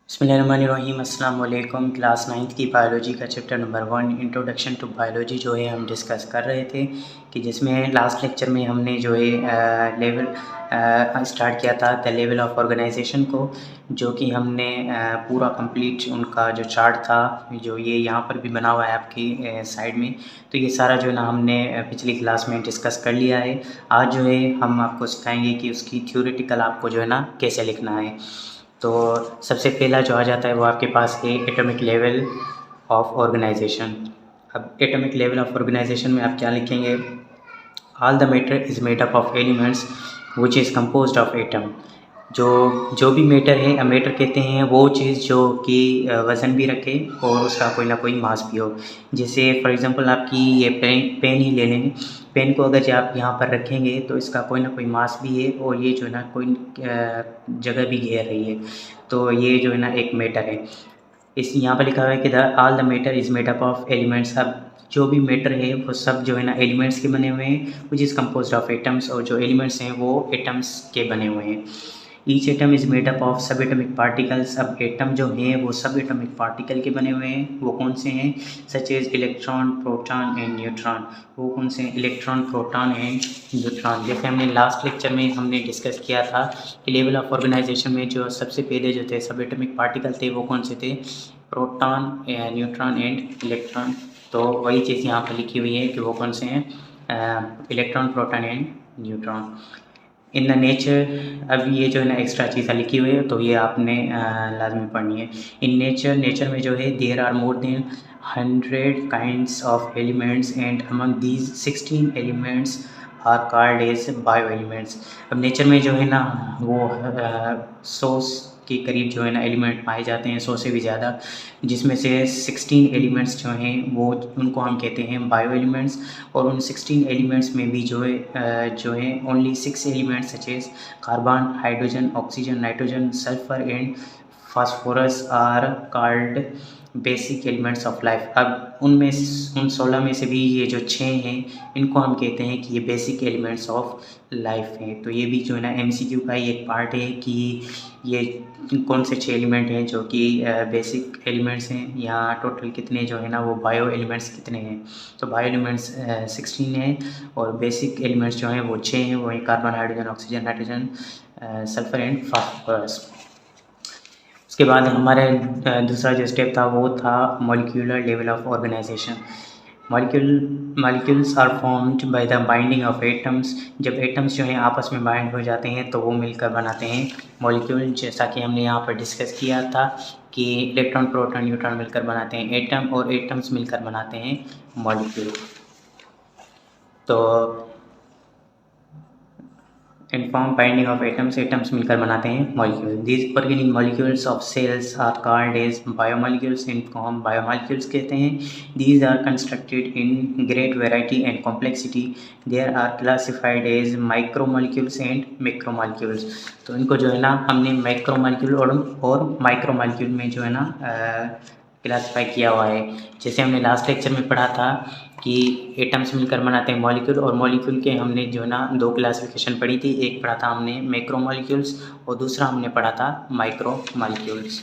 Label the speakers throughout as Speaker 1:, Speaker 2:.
Speaker 1: बिस्मिल्लाहिर्रहमानिर्रहीम। अस्सलाम वालेकुम। क्लास 9th की बायोलॉजी का chapter number 1 introduction to biology जो है हम डिस्कस कर रहे थे कि जिसमें लास्ट लेक्चर में हमने जो है लेवल स्टार्ट किया था द लेवल ऑफ ऑर्गेनाइजेशन को, जो कि हमने पूरा कंप्लीट उनका जो चार्ट था जो ये यहाँ पर भी बना हुआ है आपकी साइड में, तो ये सारा जो है ना हमने पिछली क्लास में डिस्कस कर लिया है। आज जो है हम आपको सिखाएंगे कि उसकी थ्योरेटिकल आपको जो है ना कैसे लिखना है। तो सबसे पहला जो आ जाता है वो आपके पास है एटॉमिक लेवल ऑफ ऑर्गेनाइजेशन। अब एटॉमिक लेवल ऑफ ऑर्गेनाइजेशन में आप क्या लिखेंगे? All the matter is made up of elements which is composed of atom. जो भी मैटर है, मैटर कहते हैं वो चीज़ जो कि वज़न भी रखे और उसका कोई ना कोई मास भी हो। जैसे फॉर एग्जांपल आपकी ये पेन ही ले लेंगे। पेन को अगर आप यहाँ पर रखेंगे तो इसका कोई ना कोई मास भी है और ये जो है ना कोई जगह भी घेर रही है, तो ये जो है ना एक मैटर है। इस यहाँ पर लिखा हुआ है कि the all the matter is made up of elements. अब जो भी मैटर है वो सब जो है ना एलिमेंट्स के बने हुए हैं, which is composed of atoms, और जो एलिमेंट्स हैं वो एटम्स के बने हुए हैं। Each atom is made up of सब एटॉमिक पार्टिकल्स। अब एटम जो हैं वो सब एटॉमिक पार्टिकल के बने हुए हैं। वो कौन से हैं? Such as electron, proton and neutron. वो कौन से हैं? Electron, proton and neutron. जैसे हमने लास्ट लेक्चर में हमने डिस्कस किया था कि लेवल ऑफ ऑर्गेनाइजेशन में जो सबसे पहले जो थे सब एटॉमिक पार्टिकल थे वो कौन से थे? Proton, neutron and electron. तो वही चीज़ यहाँ पर लिखी हुई है कि वो कौन से हैं? Electron, proton and neutron. In the nature, अब ये जो है ना एक्स्ट्रा चीज़ें लिखी हुई है तो ये आपने लाजमी पढ़नी है। इन नेचर में जो है there are more than 100 kinds of elements and among these 16 elements are called as bio elements. अब नेचर में जो है ना वो 100 के करीब जो है ना एलिमेंट पाए जाते हैं, 100 से भी ज़्यादा, जिसमें से 16 एलिमेंट्स जो हैं वो उनको हम कहते हैं बायो एलिमेंट्स। और उन 16 एलिमेंट्स में भी जो है only 6 elements such as carbon, hydrogen, oxygen, nitrogen, sulphur and phosphorus are called basic elements of life. अब उन 16 में से भी ये जो 6 हैं इनको हम कहते हैं कि ये बेसिक एलिमेंट्स ऑफ लाइफ हैं। तो ये भी जो है ना MCQ का ही एक पार्ट है कि ये कौन से 6 एलिमेंट हैं जो कि बेसिक एलिमेंट्स हैं। यहाँ टोटल कितने जो है ना वो बायो एलिमेंट्स कितने हैं? तो बायो एलिमेंट्स 16 हैं और बेसिक एलिमेंट्स जो हैं वो 6 हैं। वो हैं carbon, hydrogen, oxygen, nitrogen, sulphur and phosphorus. उसके बाद हमारे दूसरा जो स्टेप था वो था molecular level of organisation. Molecules are formed by the binding of atoms. जब एटम्स जो हैं आपस में बाइंड हो जाते हैं तो वो मिलकर बनाते हैं मॉलिक्यूल। जैसा कि हमने यहाँ पर डिस्कस किया था कि इलेक्ट्रॉन, प्रोटॉन, न्यूट्रॉन मिलकर बनाते हैं एटम और एटम्स मिलकर बनाते हैं मॉलिक्यूल। तो इनफॉर्म बाइंडिंग ऑफ एटम्स मिलकर बनाते हैं molecule. These organic molecules of cells are called as biomolecules. इनको हम बायोमॉलिक्यूल्स कहते हैं। These are constructed in great variety and complexity. There are classified as micromolecules and macromolecules. तो इनको जो है ना हमने मैक्रोमॉलिक्यूल और माइक्रोमॉलिक्यूल में जो है ना क्लासीफाई किया हुआ है। जैसे हमने लास्ट लेक्चर में पढ़ा था कि एटम्स मिलकर बनाते हैं मॉलिक्यूल, और मॉलिक्यूल के हमने जो है ना 2 क्लासिफिकेशन पढ़ी थी। एक पढ़ा था हमने मैक्रोमॉलिक्यूल्स और दूसरा हमने पढ़ा था माइक्रोमॉलिक्यूल्स।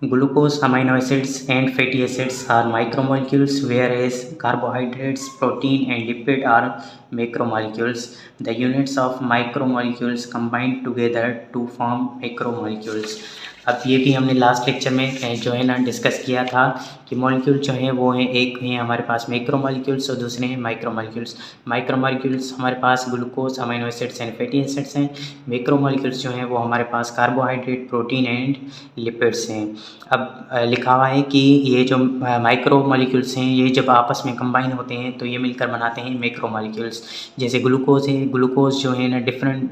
Speaker 1: Glucose, amino acids and fatty acids are micromolecules, whereas carbohydrates, protein and lipid are macromolecules. The units of micromolecules combine together to form macromolecules. अब ये भी हमने लास्ट लेक्चर में जो है ना डिस्कस किया था कि मॉलिक्यूल जो है वो है, एक है हमारे पास मैक्रोमॉलिक्यूल्स और दूसरे हैं माइक्रोमॉलिक्यूल्स। माइक्रोमॉलिक्यूल्स हमारे पास glucose, amino acids and fatty acids हैं। मैक्रोमॉलिक्यूल्स जो हैं वो हमारे पास कार्बोहाइड्रेट, प्रोटीन एंड लिपिड्स हैं। अब लिखा हुआ है कि ये जो माइक्रोमॉलिक्यूल्स हैं ये जब आपस में कंबाइन होते हैं तो ये मिलकर बनाते हैं मैक्रोमॉलिक्यूल्स। जैसे ग्लूकोज है, ग्लूकोज जो है ना डिफरेंट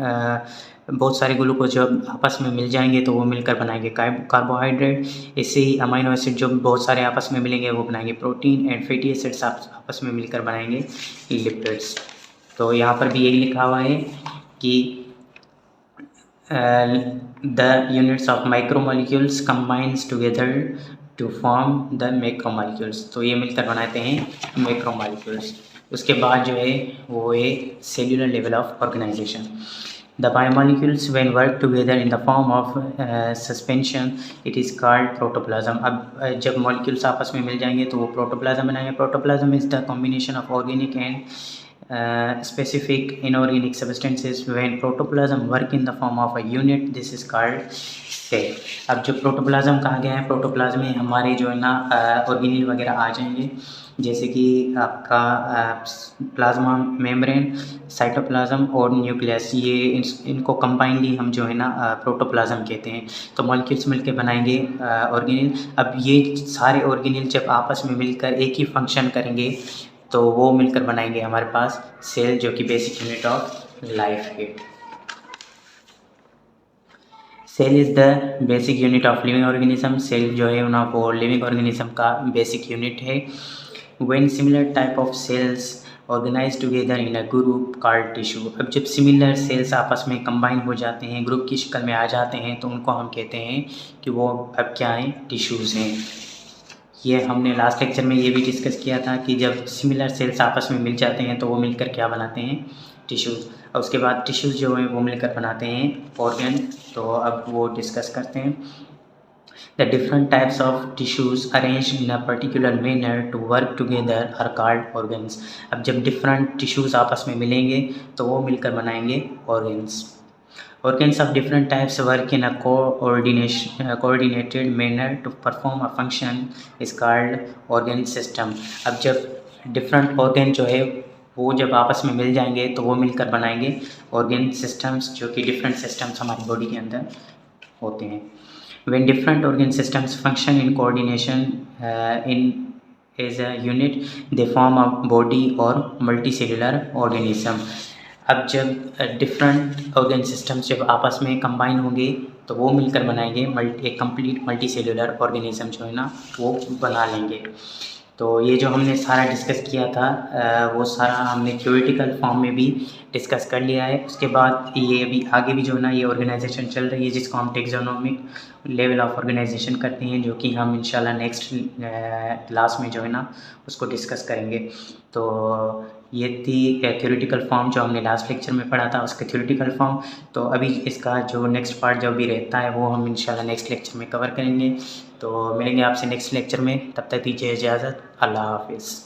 Speaker 1: बहुत सारे ग्लूकोज जब आपस में मिल जाएंगे तो वो मिलकर बनाएंगे कार्बोहाइड्रेट। इससे ही अमीनो एसिड जो बहुत सारे आपस में मिलेंगे वो बनाएंगे प्रोटीन, एंड फैटी एसिड्स आपस में मिलकर बनाएंगे लिपिड्स। तो यहाँ पर भी यही लिखा हुआ है कि the units of macromolecules combines together to form the macromolecules। तो ये मिलकर बनाते हैं मैक्रोमॉलिक्यूल्स। उसके बाद जो है वो है cellular level of organisation. The biomolecules when work together in the form of suspension it is called protoplasm. अब जब molecules आपस में मिल जाएंगे तो वो protoplasm बनाएंगे. Protoplasm is the combination of organic and specific inorganic substances. When protoplasm work in the form of a unit, this is called cell. अब जो प्रोटोप्लाज्म कहा गया है, प्रोटोप्लाज्म में हमारे जो है ना ऑर्गेनेल वगैरह आ जाएंगे, जैसे कि आपका प्लाज्मा मेम्ब्रेन, साइटोप्लाज्म और न्यूक्लियस. ये इनको कंबाइनली हम जो है ना प्रोटोप्लाज्म कहते हैं. तो मॉलिक्यूल्स मिलकर बनाएंगे ऑर्गेनेल. अब ये सारे ऑर्गेनेल जब आपस में मिलकर एक ही फंक्शन करेंगे तो वो मिलकर बनाएंगे हमारे पास सेल, जो कि बेसिक यूनिट ऑफ लाइफ है. Cell is the basic unit of living organism. Cell जो है ना वो लिविंग ऑर्गेनिज्म का बेसिक यूनिट है. When similar type of cells organise together in a group called tissue. अब जब सिमिलर सेल्स आपस में कंबाइन हो जाते हैं, ग्रुप की शक्ल में आ जाते हैं, तो उनको हम कहते हैं कि वो अब क्या हैं, टिश्यूज़ हैं. ये हमने लास्ट लेक्चर में ये भी डिस्कस किया था कि जब सिमिलर सेल्स आपस में मिल जाते हैं तो वो मिलकर क्या बनाते हैं, टिश्यूज़. और उसके बाद टिश्यूज़ जो हैं वो मिलकर बनाते हैं ऑर्गन. तो अब वो डिस्कस करते हैं. The different types of tissues arranged in a particular manner to work together are called organs. अब जब different tissues आपस में मिलेंगे तो वो मिलकर बनाएंगे organs. Organs of different types work in a coordinated manner to perform a function is called organ system. अब जब different organ जो है वो जब आपस में मिल जाएंगे तो वो मिलकर बनाएंगे organ systems, जो कि different systems हमारी बॉडी के अंदर होते हैं. When different organ systems function in coordination in as a unit, they form a body or multicellular organism. अब जब डिफरेंट ऑर्गन सिस्टम्स जब आपस में कंबाइन होंगे तो वो मिलकर बनाएंगे एक कंप्लीट मल्टी सेलुलर ऑर्गेनिज्म जो है ना वो बना लेंगे. तो ये जो हमने सारा डिस्कस किया था वो सारा हमने थ्योरेटिकल फॉर्म में भी डिस्कस कर लिया है. उसके बाद ये अभी आगे भी जो है ना ये ऑर्गेनाइजेशन चल रही है जिसको हम टेक्सोनोमिक लेवल ऑफ ऑर्गेनाइजेशन करते हैं, जो कि हम इंशाल्लाह नेक्स्ट क्लास में जो है ना उसको डिस्कस करेंगे. तो ये थी थ्योरेटिकल फॉर्म जो हमने लास्ट लेक्चर में पढ़ा था, उसका थ्योरेटिकल फॉर्म. तो अभी इसका जो नेक्स्ट पार्ट जो भी रहता है वो हम इंशाल्लाह नेक्स्ट लेक्चर में कवर करेंगे. तो मिलेंगे आपसे नेक्स्ट लेक्चर में. तब तक दीजिए इजाज़त. अल्लाह हाफिज़.